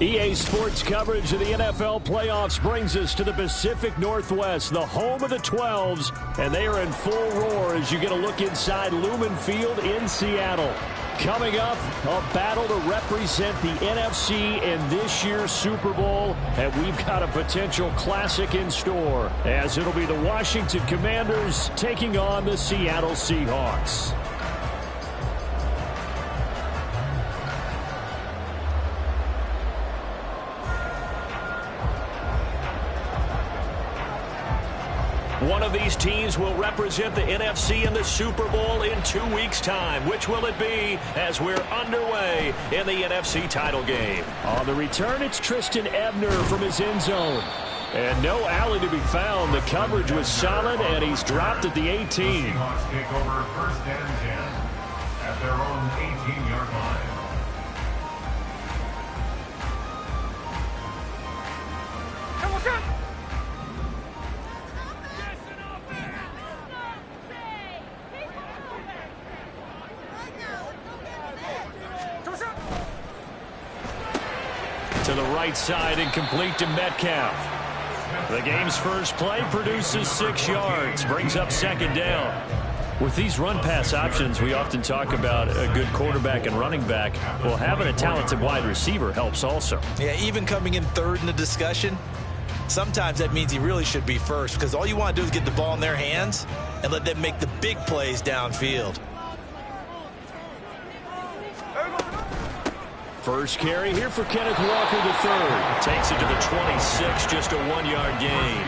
EA Sports coverage of the NFL playoffs brings us to the Pacific Northwest, the home of the 12s, and they are in full roar as you get a look inside Lumen Field in Seattle. Coming up, a battle to represent the NFC in this year's Super Bowl, and we've got a potential classic in store, as it'll be the Washington Commanders taking on the Seattle Seahawks. One of these teams will represent the NFC in the Super Bowl in 2 weeks' time. Which will it be as we're underway in the NFC title game? On the return, it's Tristan Ebner from his end zone. And no alley to be found. The coverage was solid, and he's dropped at the 18. Seahawks take over first and 10 at their own 18-yard line. To the right side and complete to Metcalf. The game's first play produces 6 yards, brings up second down. With these run-pass options, we often talk about a good quarterback and running back. Well, having a talented wide receiver helps also. Yeah, even coming in third in the discussion, sometimes that means he really should be first, because all you want to do is get the ball in their hands and let them make the big plays downfield. First carry here for Kenneth Walker III. Takes it to the 26, just a 1-yard gain.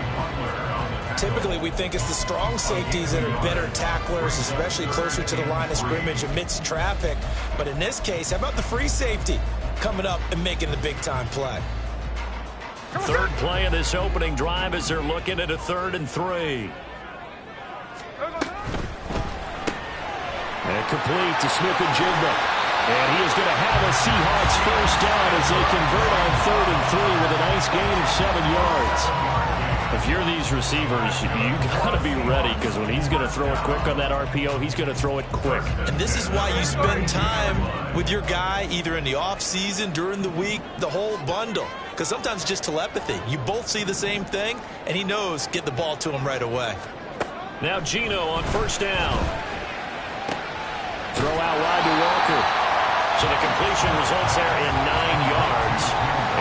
Typically, we think it's the strong safeties that are better tacklers, especially closer to the line of scrimmage amidst traffic. But in this case, how about the free safety coming up and making the big-time play? Third play of this opening drive as they're looking at a 3rd and 3. And complete to Smith-Njigba. And he is going to have a Seahawks first down as they convert on 3rd and 3 with a nice gain of 7 yards. If you're these receivers, you got to be ready, because when he's going to throw it quick on that RPO, he's going to throw it quick. And this is why you spend time with your guy either in the offseason, during the week, the whole bundle. Because sometimes it's just telepathy. You both see the same thing, and he knows get the ball to him right away. Now Geno on first down. Throw out wide to Walker. So the completion results there in 9 yards.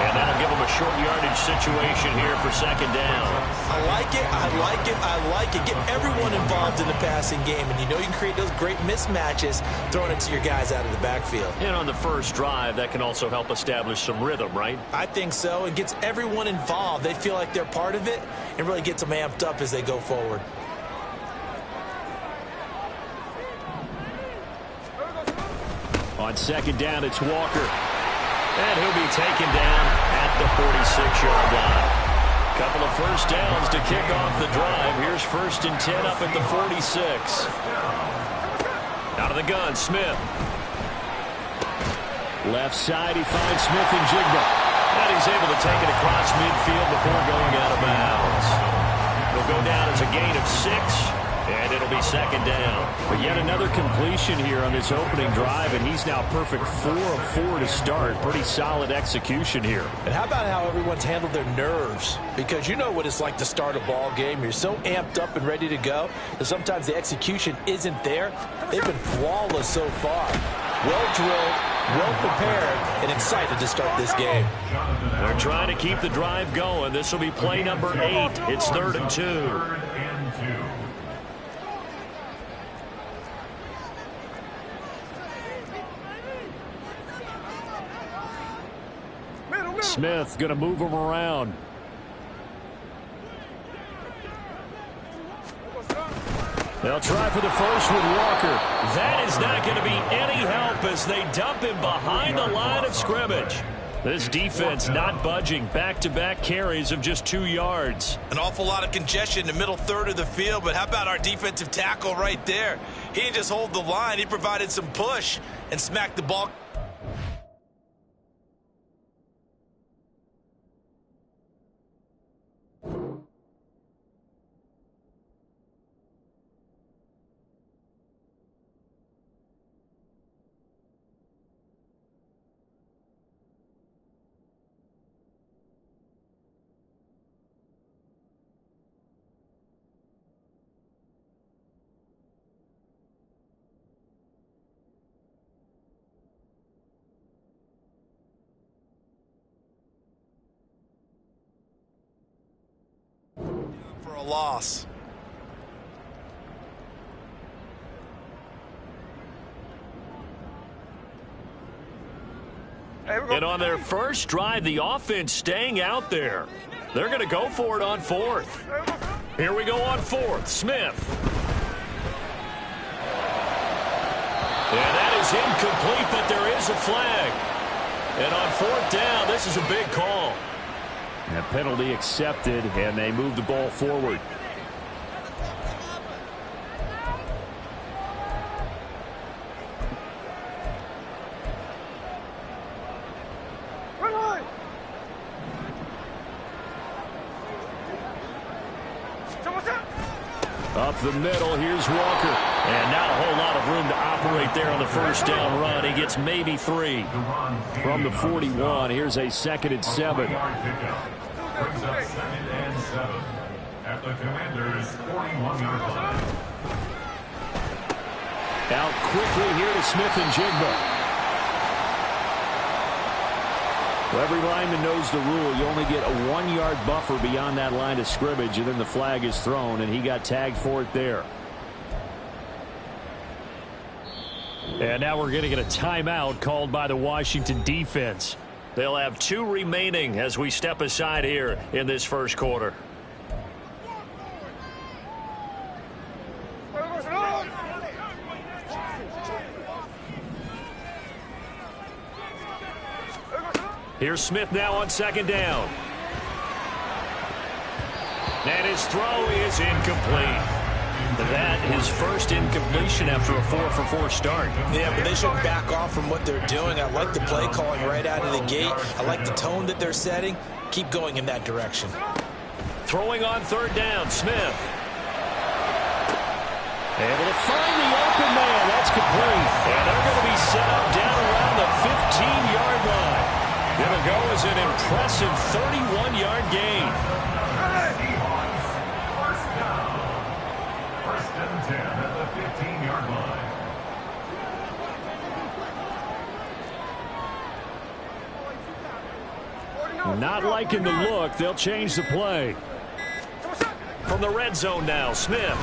And that'll give them a short yardage situation here for second down. I like it, I like it, I like it. Get everyone involved in the passing game. And you know you can create those great mismatches throwing it to your guys out of the backfield. And on the first drive, that can also help establish some rhythm, right? I think so. It gets everyone involved. They feel like they're part of it and really gets them amped up as they go forward. On second down, it's Walker. And he'll be taken down at the 46-yard line. Couple of first downs to kick off the drive. Here's 1st and 10 up at the 46. Out of the gun, Smith. Left side, he finds Smith-Njigba. And he's able to take it across midfield before going out of bounds. It'll go down as a gain of 6. And it'll be second down. But yet another completion here on this opening drive, and he's now perfect 4 of 4 to start. Pretty solid execution here. And how about how everyone's handled their nerves? Because you know what it's like to start a ball game. You're so amped up and ready to go that sometimes the execution isn't there. They've been flawless so far. Well drilled, well prepared, and excited to start this game. They're trying to keep the drive going. This will be play number 8. It's 3rd and 2. Smith going to move him around. They'll try for the first with Walker. That is not going to be any help as they dump him behind the line of scrimmage. This defense not budging. Back-to-back carries of just 2 yards. An awful lot of congestion in the middle third of the field, but how about our defensive tackle right there? He didn't just hold the line. He provided some push and smacked the ball. a loss. And on their first drive, the offense staying out there. They're going to go for it on fourth. Here we go on fourth. Smith. And that is incomplete, but there is a flag. And on fourth down, this is a big call. A penalty accepted, and they move the ball forward. Up the middle, here's Walker. And not a whole lot of room to operate there on the first down run. He gets maybe 3. From the 41, here's a 2nd and 7. Brings up 2nd and 7 at the Commanders' 41-yard line. Out quickly here to Smith and Jigba. Well, every lineman knows the rule. You only get a 1-yard buffer beyond that line of scrimmage, and then the flag is thrown, and he got tagged for it there. And now we're going to get a timeout called by the Washington defense. They'll have 2 remaining as we step aside here in this first quarter. Here's Smith now on 2nd down. And his throw is incomplete. That his first incompletion after a 4-for-4 start. Yeah, but they should back off from what they're doing. I like the play calling right out of the gate. I like the tone that they're setting. Keep going in that direction. Throwing on 3rd down, Smith. Able to find the open man. That's complete. And they're going to be set up down around the 15-yard line. Going to go as an impressive 31-yard gain. Seahawks, first down. 1st and 10 at the 15-yard line. Not liking the look. They'll change the play. From the red zone now, Smith. A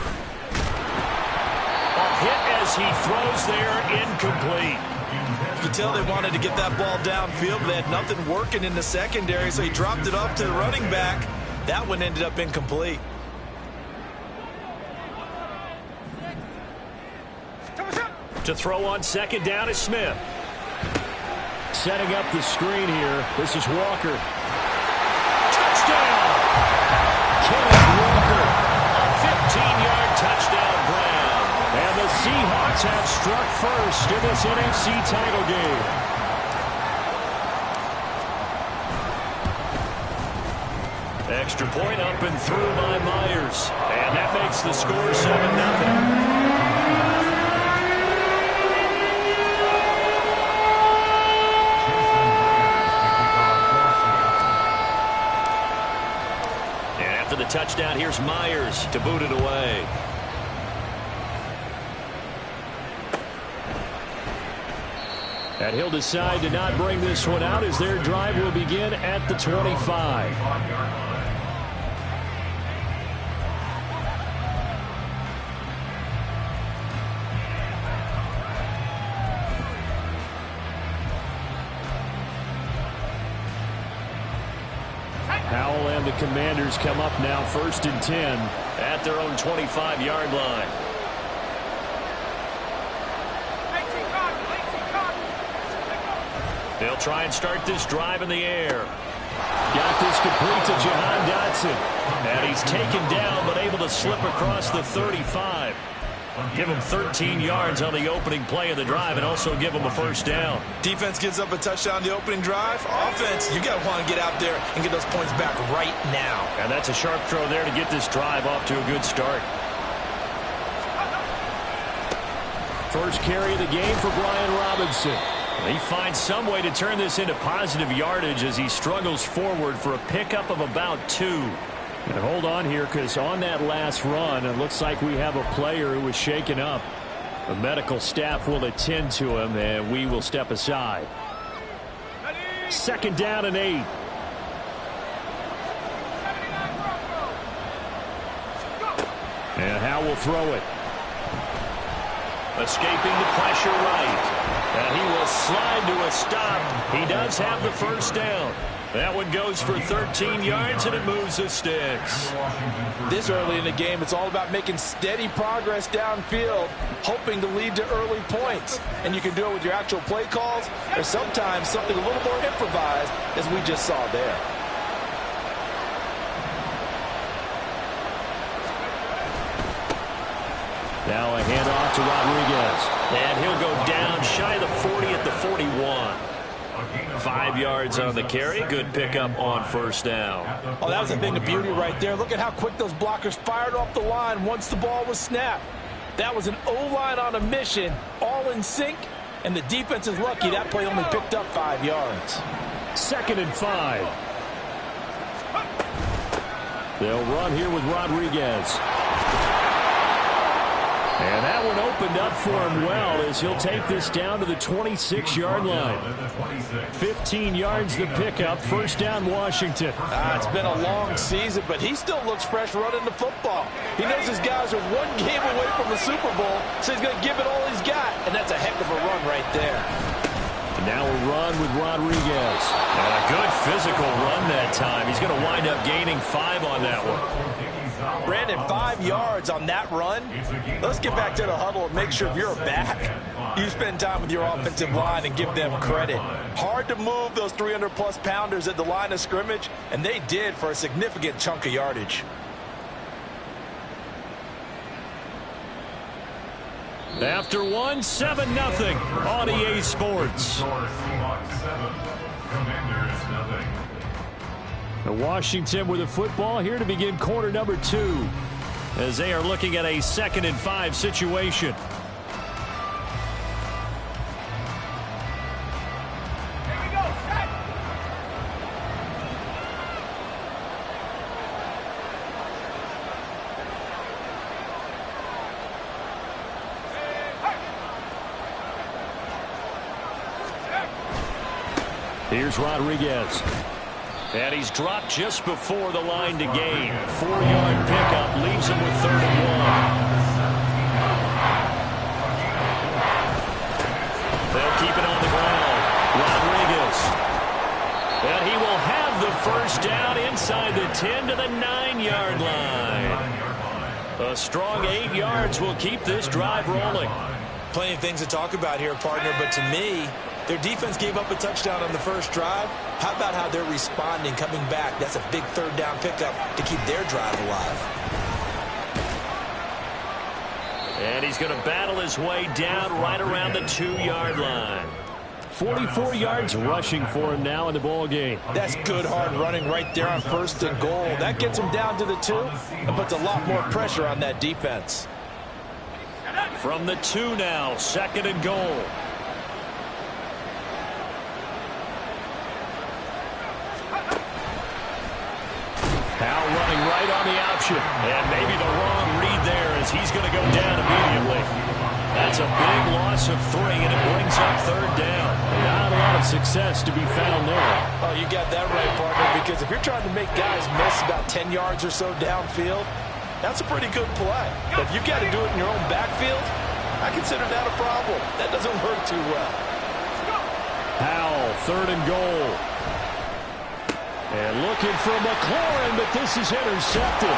hit as he throws there, incomplete. You can tell they wanted to get that ball downfield, but they had nothing working in the secondary, so he dropped it off to the running back. That one ended up incomplete. To throw on 2nd down is Smith. Setting up the screen here. This is Walker. Touchdown! Kenneth Walker. A 15-yard touchdown grab. And the Seahawks have struck first in this NFC title game. Extra point up and through by Myers. And that makes the score 7-0. The touchdown, here's Myers to boot it away. And he'll decide to not bring this one out as their drive will begin at the 25. Howell and the Commanders come up now 1st and 10 at their own 25-yard line. They'll try and start this drive in the air. Got this complete to Jahan Dotson. And he's taken down but able to slip across the 35. Give him 13 yards on the opening play of the drive and also give him a first down. Defense gives up a touchdown the opening drive. Offense, you got to want to get out there and get those points back right now. And that's a sharp throw there to get this drive off to a good start. First carry of the game for Brian Robinson. He finds some way to turn this into positive yardage as he struggles forward for a pickup of about 2. And hold on here, because on that last run, it looks like we have a player who was shaken up. The medical staff will attend to him, and we will step aside. 2nd down and 8. And Howe will throw it. Escaping the pressure right. And he will slide to a stop. He does have the first down. That one goes for 13 yards, and it moves the sticks. This early in the game, it's all about making steady progress downfield, hoping to lead to early points. And you can do it with your actual play calls, or sometimes something a little more improvised, as we just saw there. Now a handoff to Rodriguez. And he'll go down shy of the 40 at the 41. 5 yards on the carry. Good pickup on first down. Oh, that was a thing of beauty right there. Look at how quick those blockers fired off the line once the ball was snapped. That was an O-line on a mission, all in sync, and the defense is lucky that play only picked up 5 yards. 2nd and 5. They'll run here with Rodriguez. And that one opened up for him well as he'll take this down to the 26-yard line. 15 yards the pickup. First down, Washington. It's been a long season, but he still looks fresh running the football. He knows his guys are one game away from the Super Bowl, so he's going to give it all he's got. And that's a heck of a run right there. And now a run with Rodriguez. And a good physical run that time. He's going to wind up gaining 5 on that one. Brandon, 5 yards on that run. Let's get back to the huddle and make sure if you're back, you spend time with your offensive line and give them credit. Hard to move those 300-plus pounders at the line of scrimmage, and they did for a significant chunk of yardage. After 1, 7-0 on EA Sports. Washington with the football here to begin quarter number 2 as they are looking at a 2nd and 5 situation. Here's Rodriguez. And he's dropped just before the line to gain. 4-yard pickup leaves him with 3rd and 1. They'll keep it on the ground. Rodriguez. And he will have the first down inside the 10 to the 9-yard line. A strong 8 yards will keep this drive rolling. Plenty of things to talk about here, partner, but to me, their defense gave up a touchdown on the first drive. How about how they're responding, coming back? That's a big 3rd down pickup to keep their drive alive. And he's going to battle his way down right around the 2-yard line. 44 yards rushing for him now in the ball game. That's good hard running right there on 1st and goal. That gets him down to the 2 and puts a lot more pressure on that defense. From the 2 now, 2nd and goal. Howe running right on the option. And maybe the wrong read there as he's going to go down immediately. That's a big loss of 3, and it brings up 3rd down. Not a lot of success to be found there. Oh, you got that right, partner, because if you're trying to make guys miss about 10 yards or so downfield, that's a pretty good play. But if you've got to do it in your own backfield, I consider that a problem. That doesn't work too well. Howell, 3rd and goal. And looking for McLaurin, but this is intercepted.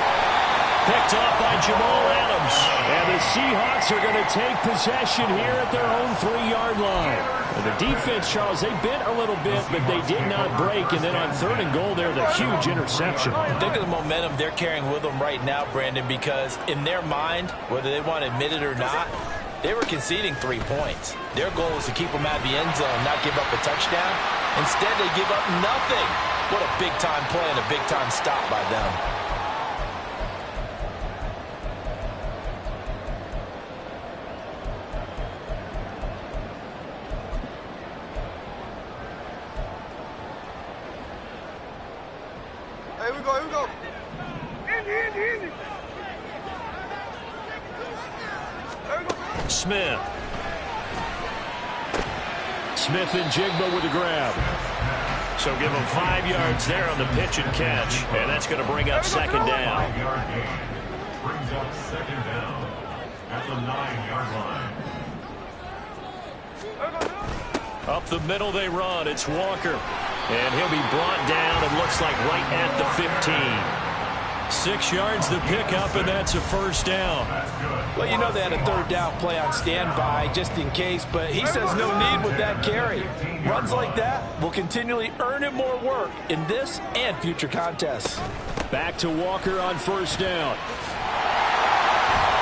Picked off by Jamal Adams. And the Seahawks are going to take possession here at their own 3-yard line. And the defense, Charles, they bent a little bit, but they did not break. And then on 3rd and goal there, the huge interception. Think of the momentum they're carrying with them right now, Brandon, because in their mind, whether they want to admit it or not, they were conceding 3 points. Their goal was to keep them out of the end zone, not give up a touchdown. Instead, they give up nothing. What a big-time play and a big-time stop by them. Here we go. Easy. Smith. Smith and Jigba with the grab. So give him 5 yards there on the pitch and catch. And that's going to bring up 2nd down. brings up second down at the 9-yard line. Up the middle they run. It's Walker. And he'll be brought down, it looks like, right at the 15. 6 yards to pick up, and that's a first down. Well, you know they had a third down play on standby just in case, but he says no need with that carry. Runs like that will continually earn him more work in this and future contests. Back to Walker on first down.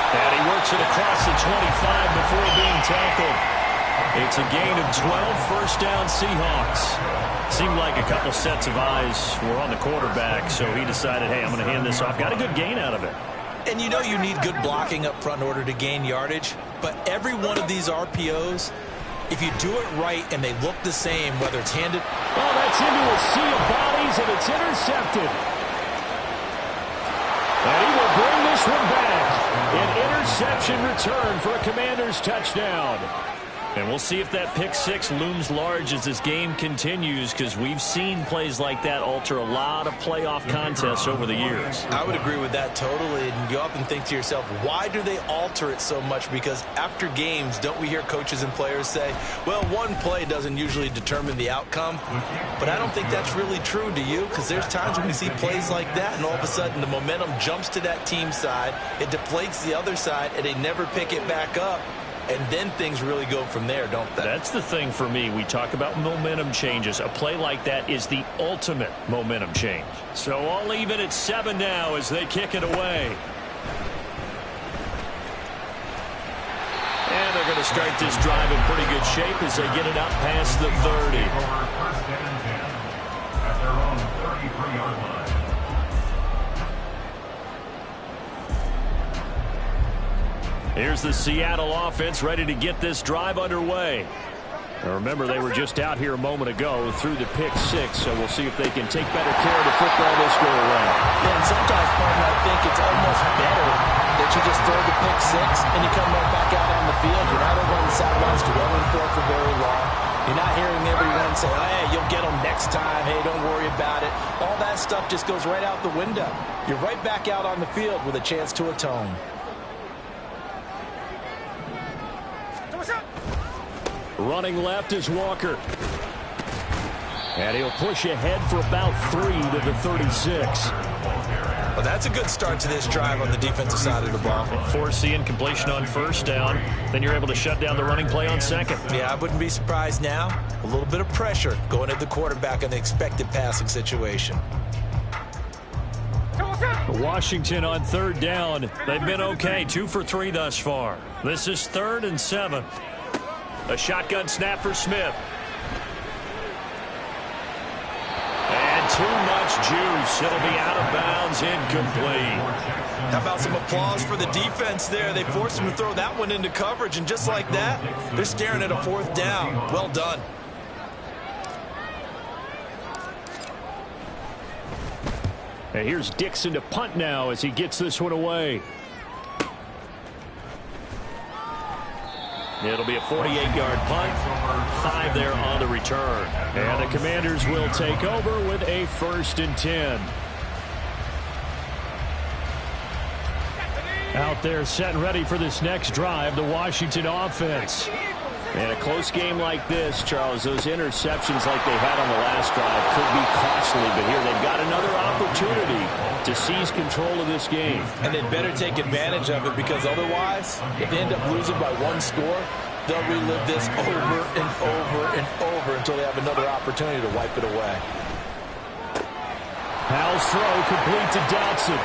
And he works it across the 25 before being tackled. It's a gain of 12, first down Seahawks. Seemed like a couple sets of eyes were on the quarterback, so he decided, hey, I'm going to hand this off. Got a good gain out of it. And you know you need good blocking up front in order to gain yardage, but every one of these RPOs, if you do it right and they look the same, whether it's handed... Oh, that's into a sea of bodies, and it's intercepted. And he will bring this one back. An interception return for a Commanders touchdown. And we'll see if that pick six looms large as this game continues, because we've seen plays like that alter a lot of playoff contests over the years. I would agree with that totally. And you often think to yourself, why do they alter it so much? Because after games, don't we hear coaches and players say, well, one play doesn't usually determine the outcome. But I don't think that's really true, do you? Because there's times when we see plays like that, and all of a sudden the momentum jumps to that team side, it deflates the other side, and they never pick it back up. And then things really go from there, don't they? That's the thing for me. We talk about momentum changes. A play like that is the ultimate momentum change. So all even at 7 now as they kick it away. And they're going to start this drive in pretty good shape as they get it out past the 30. First and 10 at their own 33-yard line. Here's the Seattle offense ready to get this drive underway. Now remember, they were just out here a moment ago through the pick six, so we'll see if they can take better care of the football this go around. Yeah, and sometimes, partner, I think it's almost better that you just throw the pick six and you come right back out on the field. You're not over on the sidelines dwelling for it for very long. You're not hearing everyone say, hey, you'll get them next time. Hey, don't worry about it. All that stuff just goes right out the window. You're right back out on the field with a chance to atone. Running left is Walker. And he'll push ahead for about 3 to the 36. Well, that's a good start to this drive on the defensive side of the ball. Forcing incompletion on first down. Then you're able to shut down the running play on second. Yeah, I wouldn't be surprised now. A little bit of pressure going at the quarterback in the expected passing situation. Washington on third down. They've been okay. 2 for 3 thus far. This is 3rd and 7. A shotgun snap for Smith. And too much juice. It'll be out of bounds, incomplete. How about some applause for the defense there? They forced him to throw that one into coverage, and just like that, they're staring at a 4th down. Well done. And here's Dixon to punt now as he gets this one away. It'll be a 48-yard punt, 5 there on the return. And the Commanders will take over with a 1st and 10. Out there set and ready for this next drive, the Washington offense. And a close game like this, Charles, those interceptions like they had on the last drive could be costly. But here they've got another opportunity to seize control of this game. And they'd better take advantage of it, because otherwise, if they end up losing by 1 score, they'll relive this over and over and over until they have another opportunity to wipe it away. Powell's throw complete to Dotson.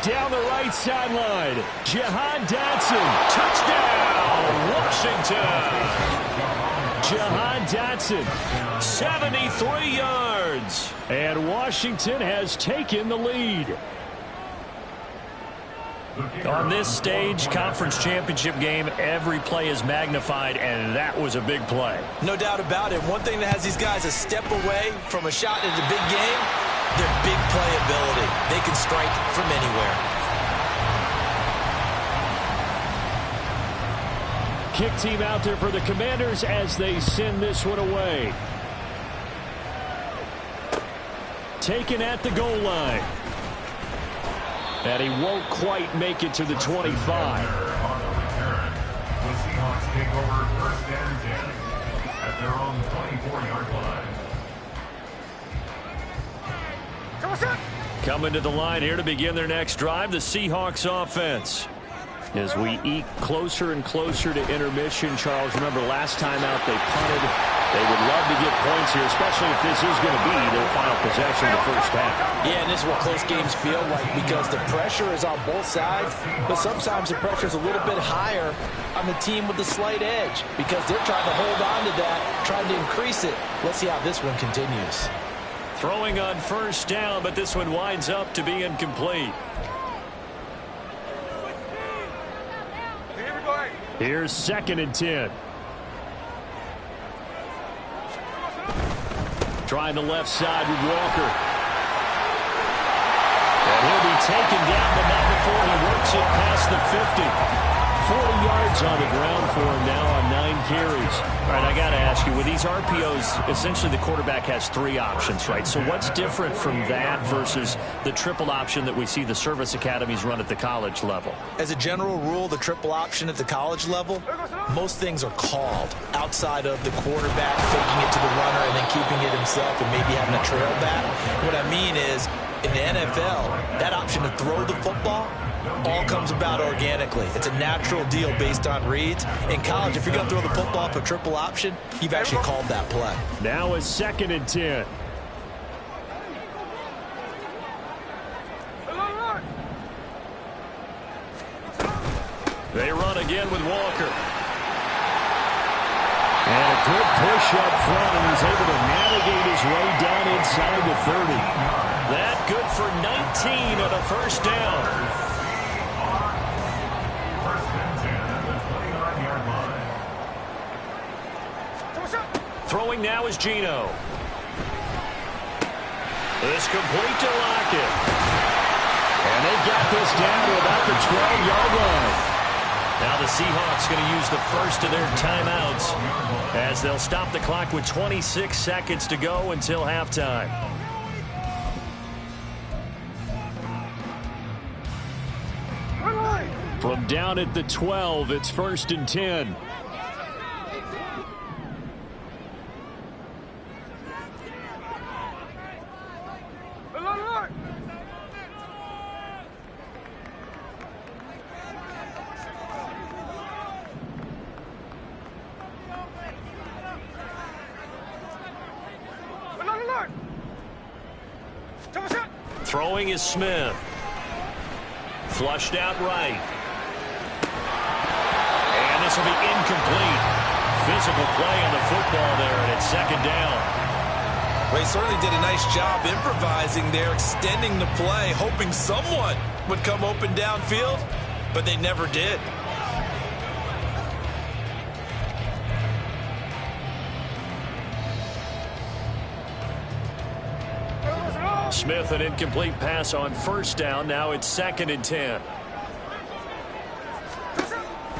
Down the right sideline, Jahan Dotson, touchdown, Washington. Jahan Dotson, 73 yards. And Washington has taken the lead. On this stage, conference championship game, every play is magnified, and that was a big play. No doubt about it. One thing that has these guys a step away from a shot at the big game, their big playability. They can strike from anywhere. Kick team out there for the Commanders as they send this one away. Taken at the goal line. And he won't quite make it to the 25. On the return, the Seahawks take over 1st and 10 at their own 24-yard line. Coming to the line here to begin their next drive, the Seahawks offense. As we eke closer and closer to intermission, Charles, remember last time out they punted. They would love to get points here, especially if this is going to be their final possession of the first half. Yeah, and this is what close games feel like because the pressure is on both sides, but sometimes the pressure is a little bit higher on the team with the slight edge because they're trying to hold on to that, trying to increase it. Let's see how this one continues. Throwing on first down, but this one winds up to be incomplete. Here's 2nd and 10. Trying the left side with Walker. And he'll be taken down, but not before he works it past the 50. 40 yards on the ground for him now on 9 carries. All right, I got to ask you, with these RPOs, essentially the quarterback has 3 options, right? So what's different from that versus the triple option that we see the service academies run at the college level? As a general rule, the triple option at the college level, most things are called outside of the quarterback faking it to the runner and then keeping it himself and maybe having a trail back. What I mean is, in the NFL, that option to throw the football all comes about organically. It's a natural deal based on reads. In college, if you're going to throw the football for triple option, you've actually called that play. Now is 2nd and 10. They run again with Walker. And a good push up front, and he's able to navigate his way down inside the 30. That good for 19 on a first down. Throwing now is Geno. It's complete to Lockett. And they got this down to about the 12-yard line. Now the Seahawks going to use the first of their timeouts as they'll stop the clock with 26 seconds to go until halftime. From down at the 12, it's 1st and 10. Throwing is Smith. Flushed out right. And this will be incomplete. Physical play on the football there, and it's 2nd down. Well, he certainly did a nice job improvising there, extending the play, hoping someone would come open downfield, but they never did. Smith, an incomplete pass on first down. Now it's 2nd and 10.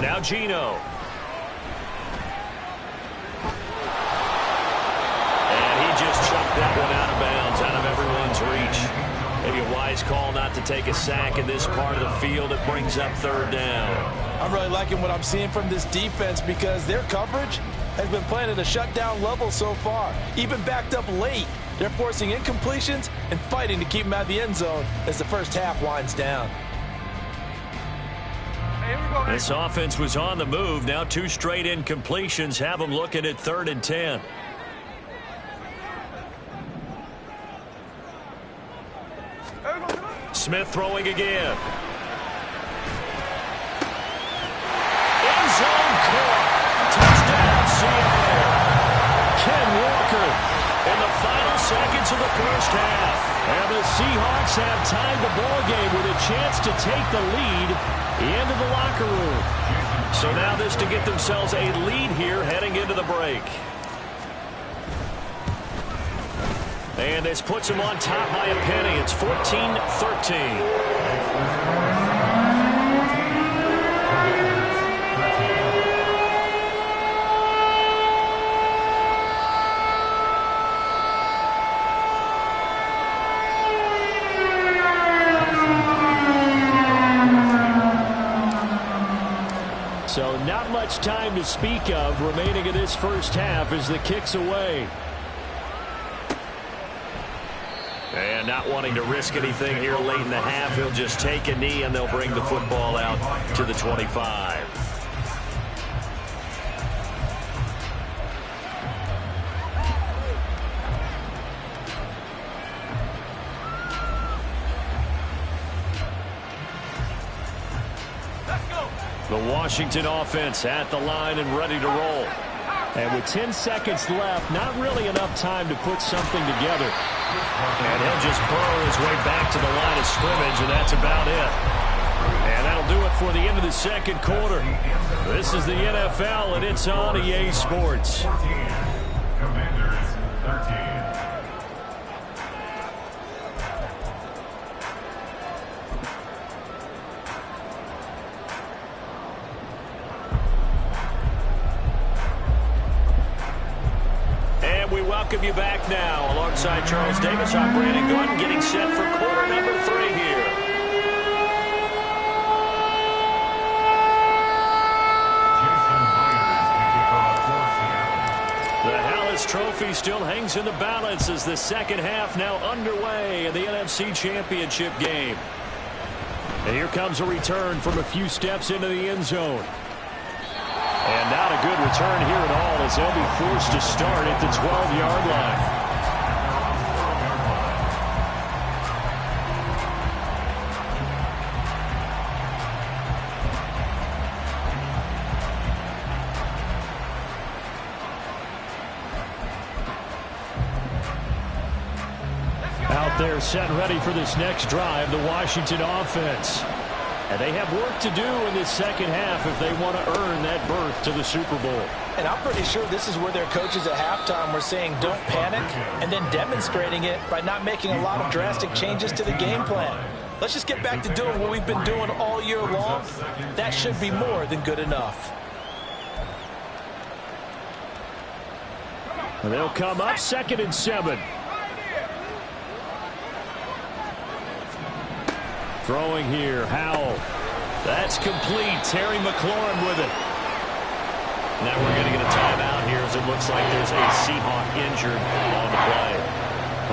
Now Geno. And he just chucked that one out of bounds, out of everyone's reach. Maybe a wise call not to take a sack in this part of the field. It brings up 3rd down. I'm really liking what I'm seeing from this defense because their coverage has been playing at a shutdown level so far. Even backed up late, they're forcing incompletions and fighting to keep them out of the end zone as the first half winds down. This offense was on the move. Now 2 straight incompletions have them looking at 3rd and 10. Smith throwing again. End zone caught. Touchdown, Seattle. Ken Walker in the final seconds of the first half. And the Seahawks have tied the ball game with a chance to take the lead into the locker room. So now this to get themselves a lead here heading into the break. And this puts them on top by a penny. It's 14-13. So not much time to speak of remaining in this first half as the kick's away. And not wanting to risk anything here late in the half, he'll just take a knee and they'll bring the football out to the 25. The Washington offense at the line and ready to roll. And with 10 seconds left, not really enough time to put something together. And he'll just burrow his way back to the line of scrimmage, and that's about it. And that'll do it for the end of the second quarter. This is the NFL, and it's on EA Sports. 14. Commanders 13. We welcome you back now. Alongside Charles Davis, I'm Brandon Gordon, getting set for quarter number 3 here. Jason Myers to kick off for Seattle. The Hallis Trophy still hangs in the balance as the second half now underway in the NFC Championship game. And here comes a return from a few steps into the end zone. And not a good return here at all as they'll be forced to start at the 12-yard line. Out there set and ready for this next drive, the Washington offense. And they have work to do in this second half if they want to earn that berth to the Super Bowl. And I'm pretty sure this is where their coaches at halftime were saying don't panic, and then demonstrating it by not making a lot of drastic changes to the game plan. Let's just get back to doing what we've been doing all year long. That should be more than good enough. And they'll come up 2nd and 7. Throwing here, Howell. That's complete. Terry McLaurin with it. Now we're going to get a timeout here as it looks like there's a Seahawk injured on the play.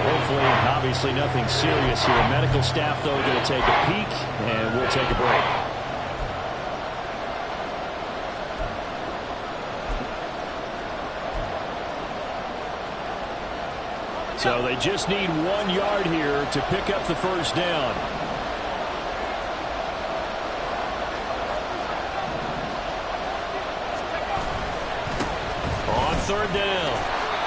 Hopefully, obviously nothing serious here. Medical staff, though, going to take a peek, and we'll take a break. So they just need 1 yard here to pick up the first down. Third down.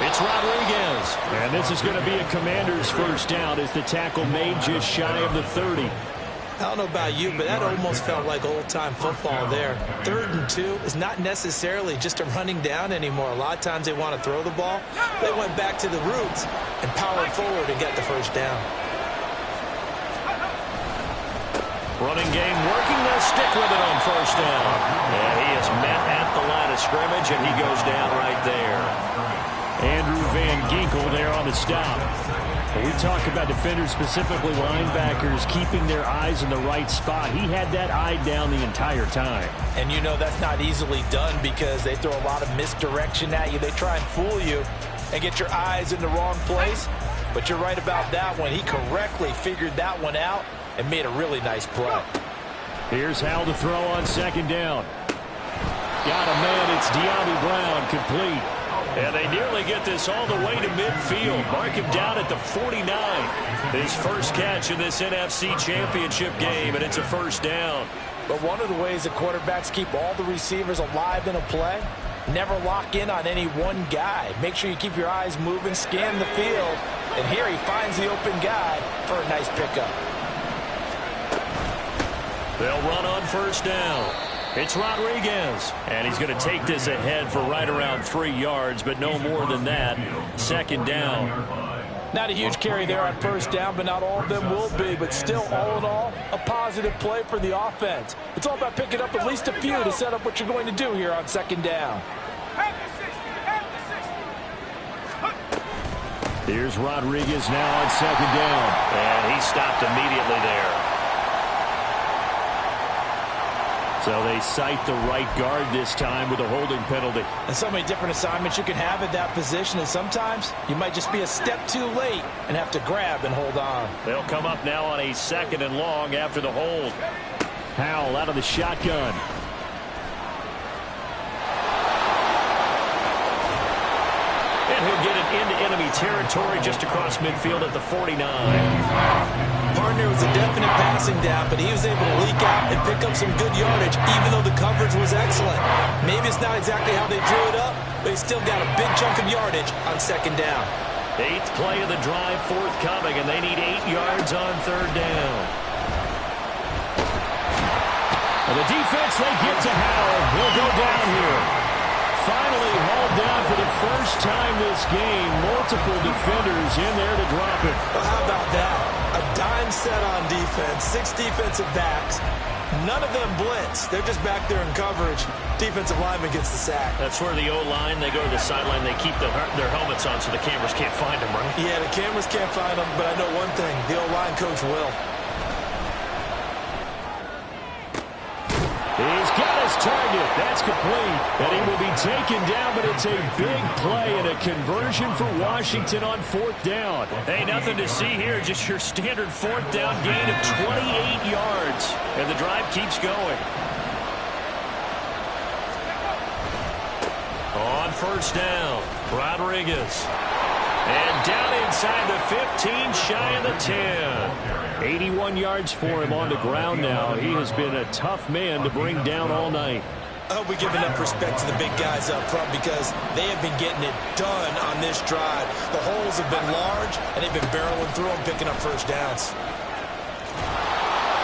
It's Rodriguez. And this is going to be a Commander's first down as the tackle made just shy of the 30. I don't know about you, but that almost felt like old-time football there. 3rd and 2 is not necessarily just a running down anymore. A lot of times they want to throw the ball. They went back to the roots and powered forward and got the first down. Running game working. They'll stick with it on first down. And he is met at the line of scrimmage, and he goes down right there. Andrew Van Ginkel there on the stop. When we talk about defenders, specifically linebackers, keeping their eyes in the right spot. He had that eye down the entire time. And you know that's not easily done because they throw a lot of misdirection at you. They try and fool you and get your eyes in the wrong place. But you're right about that one. He correctly figured that one out and made a really nice play. Here's Howell to throw on 2nd down. Got a man. It's De'Ami Brown, complete. And they nearly get this all the way to midfield. Mark him down at the 49. His first catch in this NFC Championship game, and it's a first down. But one of the ways that quarterbacks keep all the receivers alive in a play, never lock in on any one guy. Make sure you keep your eyes moving, scan the field, and here he finds the open guy for a nice pickup. They'll run on first down. It's Rodriguez, and he's going to take this ahead for right around 3 yards, but no more than that. 2nd down. Not a huge carry there on first down, but not all of them will be. But still, all in all, a positive play for the offense. It's all about picking up at least a few to set up what you're going to do here on 2nd down. Here's Rodriguez now on 2nd down. And he stopped immediately there. So they cite the right guard this time with a holding penalty. And so many different assignments you can have at that position, and sometimes you might just be a step too late and have to grab and hold on. They'll come up now on a 2nd and long after the hold. Howell out of the shotgun. And he'll get it into enemy territory just across midfield at the 49. Partner was a definite passing down, but he was able to leak out and pick up some good yardage, even though the coverage was excellent. Maybe it's not exactly how they drew it up, but he still got a big chunk of yardage on 2nd down. 8th play of the drive forthcoming, and they need 8 yards on 3rd down. And the defense, they get to Howell. He'll go down here. Finally hauled down for the first time this game. Multiple defenders in there to drop it. Well, how about that? A dime set on defense, 6 defensive backs. None of them blitz. They're just back there in coverage. Defensive lineman gets the sack. That's where the O-line, they go to the sideline, they keep their helmets on so the cameras can't find them, right? Yeah, the cameras can't find them, but I know one thing. The O-line coach will. He's got his target. That's complete. And he will be taken down, but it's a big play and a conversion for Washington on 4th down. Hey, nothing to see here. Just your standard 4th down gain of 28 yards. And the drive keeps going. On 1st down, Rodriguez. And down inside the 15, shy of the 10. 81 yards for him on the ground now. He has been a tough man to bring down all night. I hope we give enough respect to the big guys up front because they have been getting it done on this drive. The holes have been large, and they've been barreling through them, picking up 1st downs.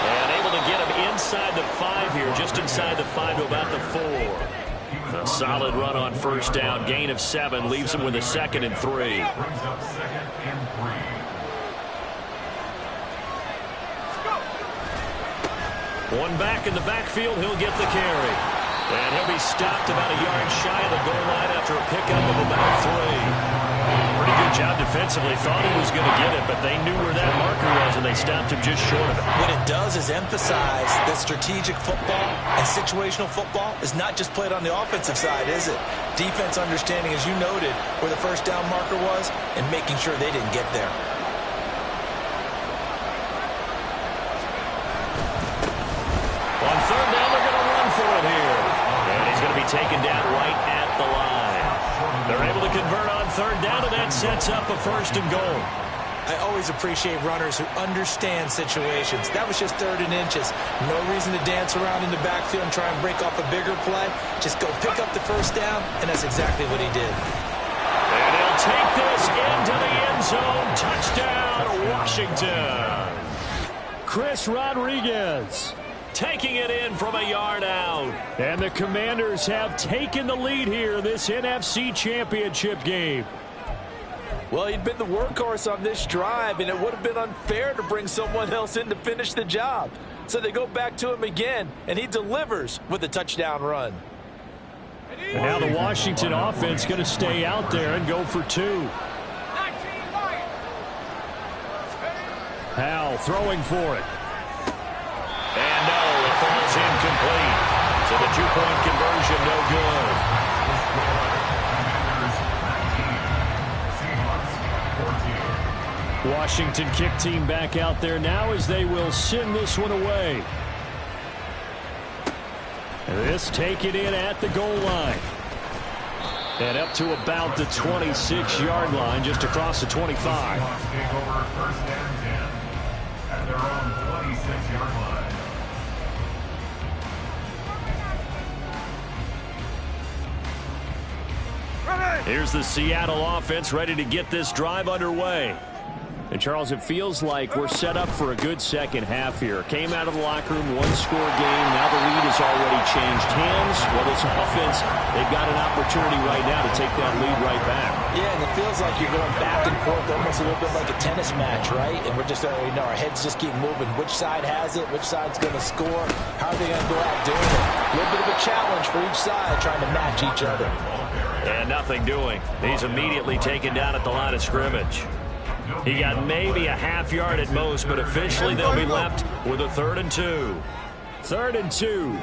And able to get him inside the 5 here, just inside the 5 to about the 4. A solid run on 1st down, gain of 7, leaves him with a 2nd and 3. Brings up 2nd and 3. One back in the backfield, he'll get the carry. And he'll be stopped about a yard shy of the goal line after a pickup of about 3. Pretty good job defensively. Thought he was going to get it, but they knew where that marker was, and they stopped him just short of it. What it does is emphasize that strategic football and situational football is not just played on the offensive side, is it? Defense understanding, as you noted, where the 1st down marker was and making sure they didn't get there. On 3rd down, they're going to run for it here. And he's going to be taken down right at the line. They're able to convert on 3rd down, and that sets up a 1st and goal. I always appreciate runners who understand situations. That was just 3rd and inches. No reason to dance around in the backfield and try and break off a bigger play. Just go pick up the 1st down, and that's exactly what he did. And he'll take this into the end zone. Touchdown, Washington. Chris Rodriguez taking it in from a yard out. And the Commanders have taken the lead here in this NFC Championship game. Well, he'd been the workhorse on this drive, and it would have been unfair to bring someone else in to finish the job. So they go back to him again, and he delivers with a touchdown run. And now the Washington offense going to stay out there and go for 2. Howell throwing for it. And no, it falls incomplete. So the 2-point conversion no good. Washington kick team back out there now as they will send this one away. This taken in at the goal line. And up to about the 26-yard line, just across the 25. Seahawks take over 1st and 10 at their own 26-yard line. Here's the Seattle offense ready to get this drive underway. And, Charles, it feels like we're set up for a good second half here. Came out of the locker room, one-score game. Now the lead has already changed hands. Well, this offense, they've got an opportunity right now to take that lead right back. Yeah, and it feels like you're going back and forth almost a little bit like a tennis match, right? And we're just, our heads just keep moving. Which side has it? Which side's going to score? How are they going to go out doing it? A little bit of a challenge for each side trying to match each other. And nothing doing. He's immediately taken down at the line of scrimmage. He got maybe a half yard at most, but officially they'll be left with a 3rd and 2. 3rd and 2.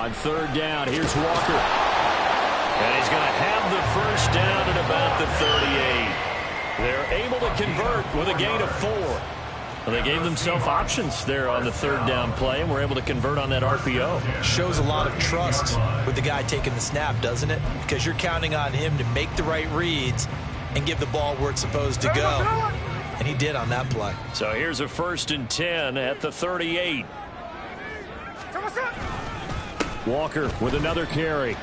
On third down, here's Walker. And he's going to have the first down at about the 38. They're able to convert with a gain of 4. Well, they gave themselves options there on the third down play, and were able to convert on that RPO. Shows a lot of trust with the guy taking the snap, doesn't it? Because you're counting on him to make the right reads and give the ball where it's supposed to go. And he did on that play. So here's a 1st and 10 at the 38. Walker with another carry.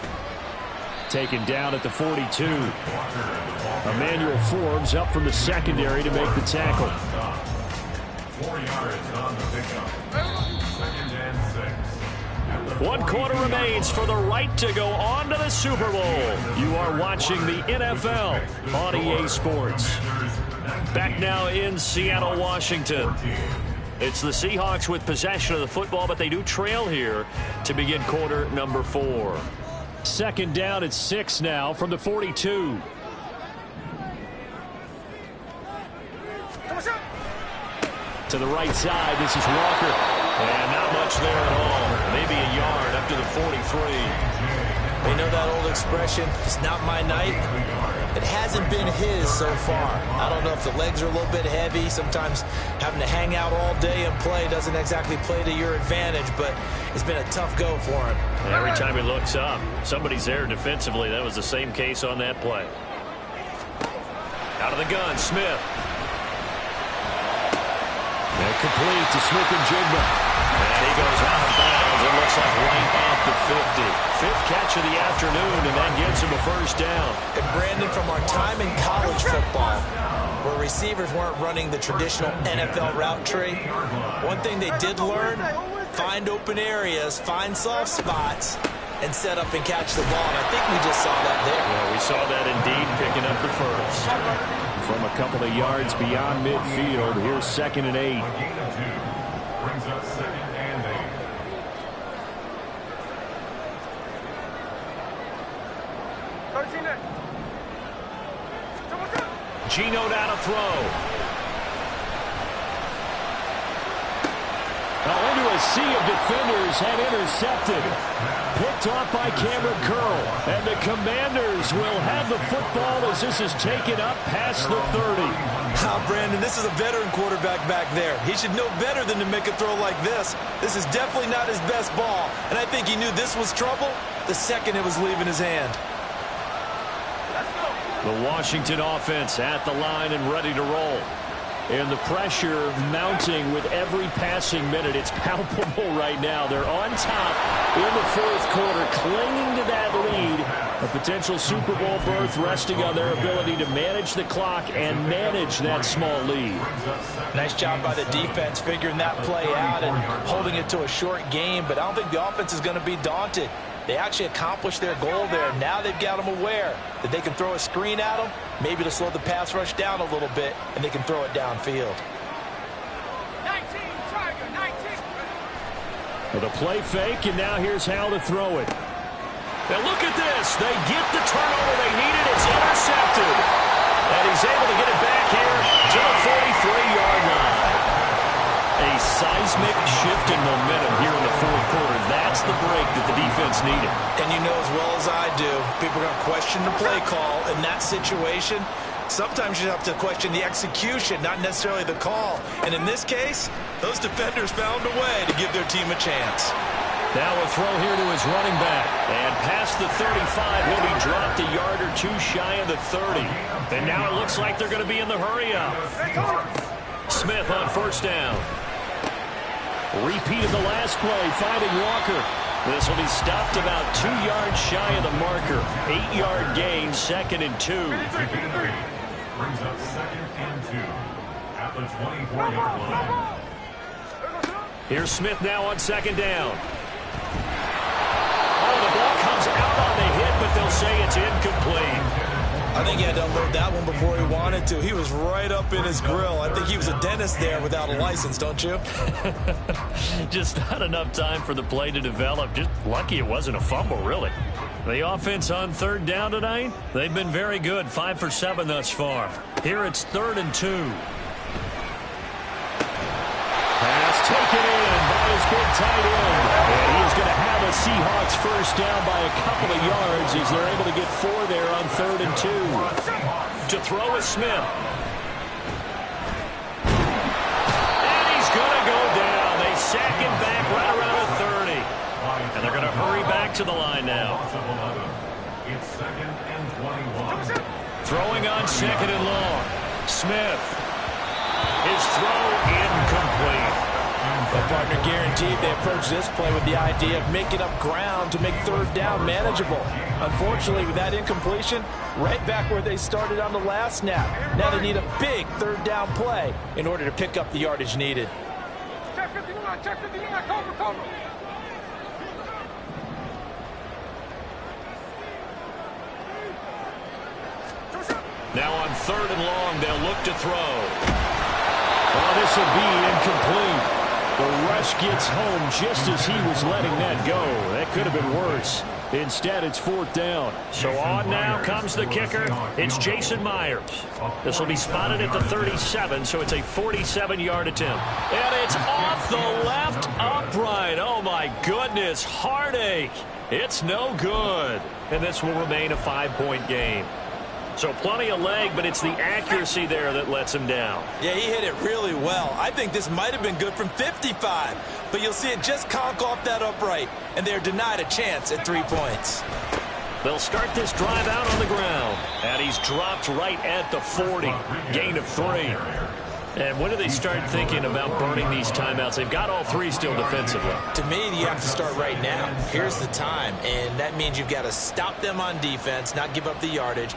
Taken down at the 42. Emmanuel Forbes up from the secondary to make the tackle. 4 yards on the pickup. 2nd and 6. 1 quarter remains for the right to go on to the Super Bowl. You are watching the NFL on EA Sports. Back now in Seattle, Washington. It's the Seahawks with possession of the football, but they do trail here to begin quarter number 4. 2nd down at 6 now from the 42. To the right side, this is Walker. And not much there at all. Maybe a yard up to the 43. You know that old expression, it's not my night? It hasn't been his so far. I don't know if the legs are a little bit heavy. Sometimes having to hang out all day and play doesn't exactly play to your advantage, but it's been a tough go for him. And every time he looks up, somebody's there defensively. That was the same case on that play. Out of the gun, Smith. And complete to Smith-Njigba. And he goes out of bounds. It looks like right at the 50. 5th catch of the afternoon, and that gets him a 1st down. And Brandon, from our time in college football, where receivers weren't running the traditional NFL route tree, one thing they did learn, find open areas, find soft spots, and set up and catch the ball. And I think we just saw that there. Yeah, we saw that indeed, picking up the 1st. From a couple of yards beyond midfield, here's 2nd and 8. A gain of 2 brings up 2nd and 8. Geno down to throw. Now into a sea of defenders and intercepted. Picked off by Cameron Curl. And the Commanders will have the football as this is taken up past the 30. Brandon, this is a veteran quarterback back there. He should know better than to make a throw like this. This is definitely not his best ball. And I think he knew this was trouble the second it was leaving his hand. The Washington offense at the line and ready to roll. And the pressure mounting with every passing minute. It's palpable right now. They're on top in the 4th quarter, clinging to that lead. A potential Super Bowl berth resting on their ability to manage the clock and manage that small lead. Nice job by the defense figuring that play out and holding it to a short game. But I don't think the offense is going to be daunted. They actually accomplished their goal there. Now they've got them aware that they can throw a screen at them, maybe to slow the pass rush down a little bit, and they can throw it downfield. 19, Tiger, 19. With a play fake, and now here's how to throw it. Now look at this. They get the turnover they needed. It's intercepted. And he's able to get it back here to the 43-yard line. A seismic shift in momentum here in the 4th quarter. That's the break that the defense needed. And you know as well as I do, people are going to question the play call in that situation. Sometimes you have to question the execution, not necessarily the call. And in this case, those defenders found a way to give their team a chance. Now a throw here to his running back. And past the 35, he'll be dropped a yard or 2 shy of the 30. And now it looks like they're going to be in the hurry-up. Smith on 1st down. Repeat of the last play, finding Walker. This will be stopped about 2 yards shy of the marker. 8-yard gain, 2nd and 2. Brings up 2nd and 2 at the 24-yard line. Here's Smith now on 2nd down. Oh, the ball comes out on the hit, but they'll say it's incomplete. I think he had to unload that one before he wanted to. He was right up in his grill. I think he was a dentist there without a license, don't you? Just not enough time for the play to develop. Just lucky it wasn't a fumble, really. The offense on 3rd down tonight, they've been very good. 5 for 7 thus far. Here it's 3rd and 2. Pass taken in by his big tight end. And he is going to have a Seahawks first down by a couple of yards as they're able to get 4 there on 3rd and 2. To throw is Smith. And he's going to go down. They sack him back right around the 30. And they're going to hurry back to the line now. It's 2nd and 21. Throwing on 2nd and long. Smith. His throw incomplete. The partner guaranteed they approach this play with the idea of making up ground to make 3rd down manageable. Unfortunately, with that incompletion, right back where they started on the last snap. Now they need a big 3rd down play in order to pick up the yardage needed. Check 59, cover. Now on 3rd and long, they'll look to throw. Well, this will be incomplete. The rush gets home just as he was letting that go. That could have been worse. Instead, it's 4th down. So on now comes the kicker. It's Jason Myers. This will be spotted at the 37, so it's a 47-yard attempt. And it's off the left upright. Oh, my goodness. Heartache. It's no good. And this will remain a 5-point game. So plenty of leg, but it's the accuracy there that lets him down. Yeah, he hit it really well. I think this might have been good from 55, but you'll see it just conk off that upright, and they're denied a chance at 3 points. They'll start this drive out on the ground, and he's dropped right at the 40. Gain of 3. And when do they start thinking about burning these timeouts? They've got all 3 still defensively. To me, you have to start right now. Here's the time, and that means you've got to stop them on defense, not give up the yardage.